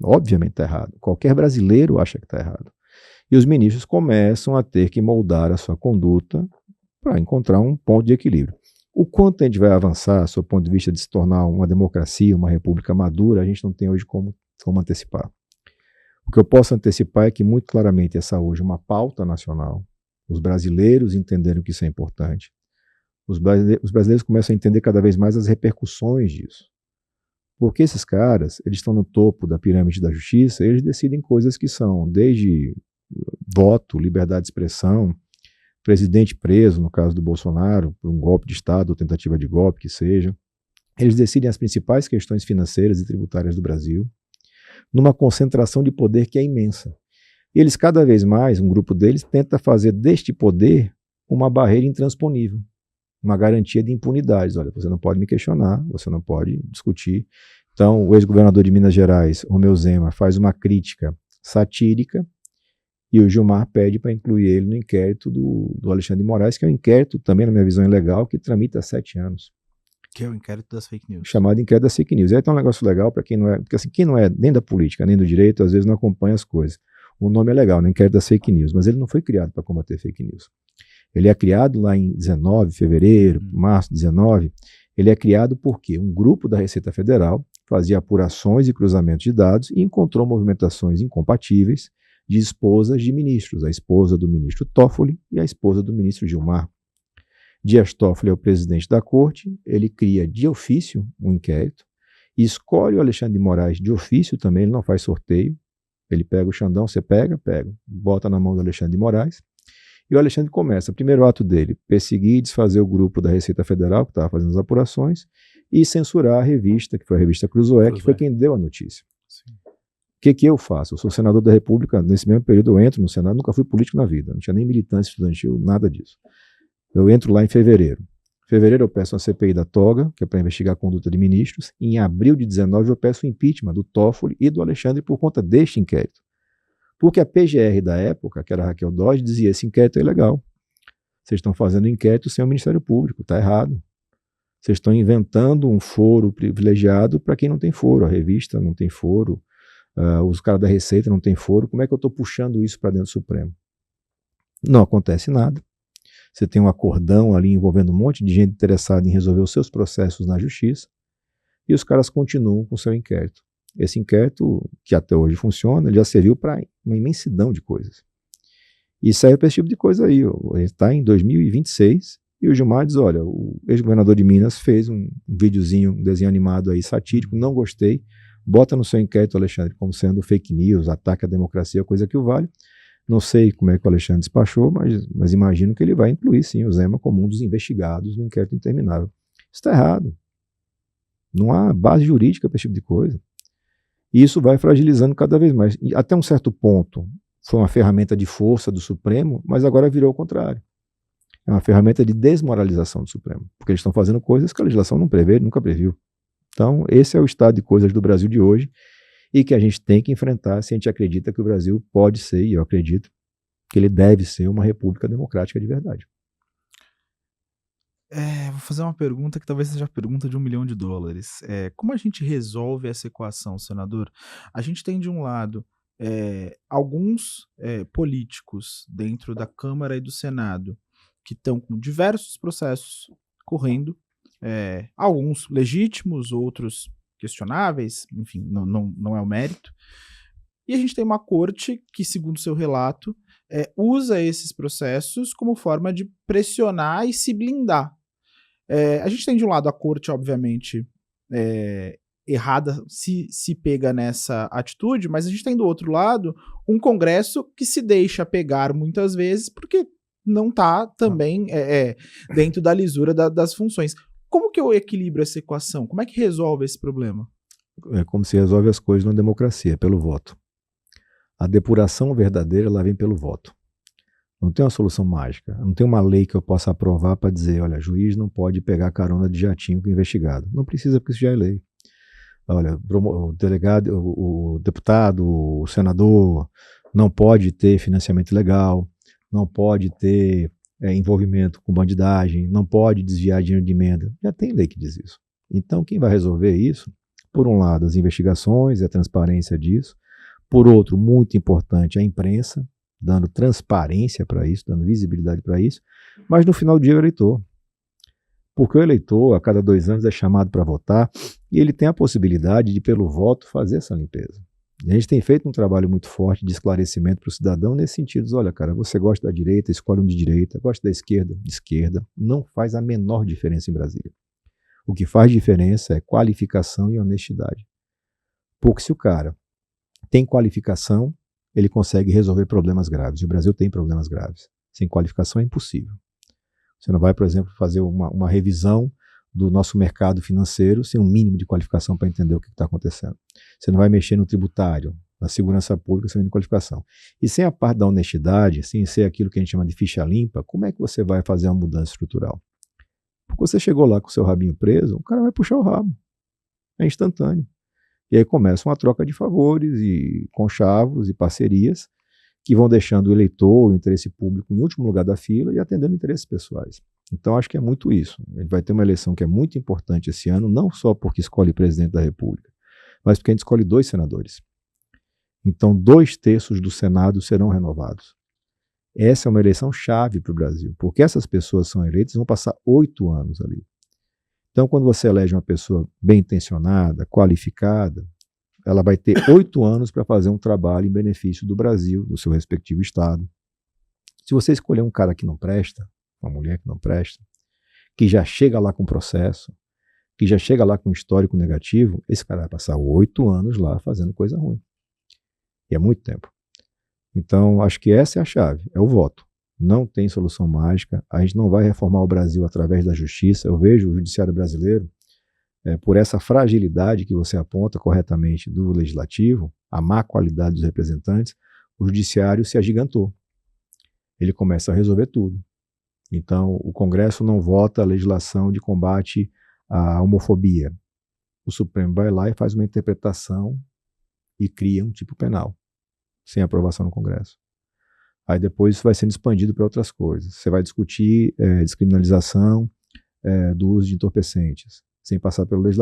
Obviamente está errado. Qualquer brasileiro acha que está errado. E os ministros começam a ter que moldar a sua conduta para encontrar um ponto de equilíbrio. O quanto a gente vai avançar, do ponto de vista de se tornar uma democracia, uma república madura, a gente não tem hoje como antecipar. O que eu posso antecipar é que, muito claramente, essa hoje é uma pauta nacional. Os brasileiros entenderam que isso é importante. Os brasileiros começam a entender cada vez mais as repercussões disso. Porque esses caras, eles estão no topo da pirâmide da justiça, eles decidem coisas que são desde voto, liberdade de expressão, presidente preso, no caso do Bolsonaro, por um golpe de Estado ou tentativa de golpe, que seja. Eles decidem as principais questões financeiras e tributárias do Brasil, numa concentração de poder que é imensa. E eles, cada vez mais, um grupo deles, tenta fazer deste poder uma barreira intransponível, uma garantia de impunidade. Olha, você não pode me questionar, você não pode discutir. Então, o ex-governador de Minas Gerais, Romeu Zema, faz uma crítica satírica, e o Gilmar pede para incluir ele no inquérito do Alexandre de Moraes, que é um inquérito, também na minha visão ilegal, que tramita há 7 anos. Que é o inquérito das fake news. Chamado inquérito das fake news. E aí tem um negócio legal para quem não é, porque assim, quem não é nem da política, nem do direito, às vezes não acompanha as coisas. O nome é legal, né? Inquérito das fake news, mas ele não foi criado para combater fake news. Ele é criado lá em 19, fevereiro, março de 19, ele é criado porque um grupo da Receita Federal fazia apurações e cruzamentos de dados e encontrou movimentações incompatíveis de esposas de ministros, a esposa do ministro Toffoli e a esposa do ministro Gilmar. Dias Toffoli é o presidente da corte, ele cria de ofício um inquérito e escolhe o Alexandre de Moraes de ofício também, ele não faz sorteio, ele pega o Xandão, você pega, bota na mão do Alexandre de Moraes, e o Alexandre começa, o primeiro ato dele, perseguir e desfazer o grupo da Receita Federal, que estava fazendo as apurações, e censurar a revista, que foi a revista Cruzoé, que foi quem deu a notícia. Sim. O que eu faço? Eu sou senador da República, nesse mesmo período eu entro no Senado, nunca fui político na vida, não tinha nem militância estudantil, nada disso. Eu entro lá em fevereiro. Em fevereiro eu peço uma CPI da toga, que é para investigar a conduta de ministros. Em abril de 19 eu peço o impeachment do Toffoli e do Alexandre por conta deste inquérito. Porque a PGR da época, que era a Raquel Dodge, dizia: esse inquérito é ilegal. Vocês estão fazendo inquérito sem o Ministério Público, está errado. Vocês estão inventando um foro privilegiado para quem não tem foro. A revista não tem foro, os caras da Receita não tem foro. Como é que eu estou puxando isso para dentro do Supremo? Não acontece nada. Você tem um acordão ali envolvendo um monte de gente interessada em resolver os seus processos na justiça, e os caras continuam com o seu inquérito. Esse inquérito, que até hoje funciona, ele já serviu para uma imensidão de coisas. E serve para esse tipo de coisa aí. A gente está em 2026 e o Gilmar diz: olha, o ex-governador de Minas fez um videozinho, um desenho animado aí satírico, não gostei, bota no seu inquérito, Alexandre, como sendo fake news, ataque à democracia, coisa que o vale. Não sei como é que o Alexandre despachou, mas imagino que ele vai incluir sim o Zema como um dos investigados no inquérito interminável. Isso está errado. Não há base jurídica para esse tipo de coisa. E isso vai fragilizando cada vez mais. E até um certo ponto foi uma ferramenta de força do Supremo, mas agora virou o contrário. É uma ferramenta de desmoralização do Supremo, porque eles estão fazendo coisas que a legislação não prevê, nunca previu. Então, esse é o estado de coisas do Brasil de hoje, e que a gente tem que enfrentar se a gente acredita que o Brasil pode ser, e eu acredito que ele deve ser, uma república democrática de verdade. Vou fazer uma pergunta que talvez seja a pergunta de $1 milhão. Como a gente resolve essa equação, senador? A gente tem, de um lado, alguns políticos dentro da Câmara e do Senado que estão com diversos processos correndo, alguns legítimos, outros questionáveis, enfim, não é o mérito. E a gente tem uma corte que, segundo seu relato, usa esses processos como forma de pressionar e se blindar. A gente tem de um lado a corte, obviamente, errada, se pega nessa atitude, mas a gente tem do outro lado um Congresso que se deixa pegar muitas vezes porque não está também dentro da lisura das funções. Como que eu equilibro essa equação? Como é que resolve esse problema? É como se resolve as coisas na democracia, pelo voto. A depuração verdadeira, ela vem pelo voto. Não tem uma solução mágica. Não tem uma lei que eu possa aprovar para dizer: olha, juiz não pode pegar carona de jatinho com o investigado. Não precisa, porque isso já é lei. Olha, o delegado, o deputado, o senador não pode ter financiamento ilegal, não pode ter envolvimento com bandidagem, não pode desviar dinheiro de emenda. Já tem lei que diz isso. Então, quem vai resolver isso, Por um lado, as investigações e a transparência disso. Por outro, muito importante, a imprensa, dando transparência para isso, dando visibilidade para isso. Mas no final do dia, o eleitor. Porque o eleitor, a cada 2 anos, é chamado para votar e ele tem a possibilidade de, pelo voto, fazer essa limpeza. E a gente tem feito um trabalho muito forte de esclarecimento para o cidadão nesse sentido. Olha, cara, você gosta da direita, escolhe um de direita, gosta da esquerda, de esquerda. Não faz a menor diferença em Brasília. O que faz diferença é qualificação e honestidade. Porque se o cara tem qualificação, ele consegue resolver problemas graves. E o Brasil tem problemas graves. Sem qualificação é impossível. Você não vai, por exemplo, fazer uma revisão do nosso mercado financeiro sem um mínimo de qualificação para entender o que está acontecendo. Você não vai mexer no tributário, na segurança pública sem qualificação. E sem a parte da honestidade, sem ser aquilo que a gente chama de ficha limpa, como é que você vai fazer uma mudança estrutural? Porque você chegou lá com o seu rabinho preso, o cara vai puxar o rabo. É instantâneo. E aí começa uma troca de favores e conchavos e parcerias que vão deixando o eleitor, o interesse público em último lugar da fila e atendendo interesses pessoais. Então acho que é muito isso. A gente vai ter uma eleição que é muito importante esse ano, não só porque escolhe presidente da República, mas porque a gente escolhe 2 senadores. Então 2/3 do Senado serão renovados. Essa é uma eleição chave para o Brasil, porque essas pessoas são eleitas e vão passar 8 anos ali. Então quando você elege uma pessoa bem intencionada, qualificada, ela vai ter 8 anos para fazer um trabalho em benefício do Brasil, do seu respectivo estado. Se você escolher um cara que não presta, uma mulher que não presta, que já chega lá com processo, que já chega lá com histórico negativo, esse cara vai passar 8 anos lá fazendo coisa ruim. E é muito tempo. Então, acho que essa é a chave, é o voto. Não tem solução mágica, a gente não vai reformar o Brasil através da justiça. Eu vejo o judiciário brasileiro, por essa fragilidade que você aponta corretamente do legislativo, a má qualidade dos representantes, o judiciário se agigantou. Ele começa a resolver tudo. Então, o Congresso não vota a legislação de combate à homofobia. O Supremo vai lá e faz uma interpretação e cria um tipo penal, sem aprovação no Congresso. Aí depois isso vai sendo expandido para outras coisas. Você vai discutir descriminalização do uso de entorpecentes, sem passar pelo legislativo.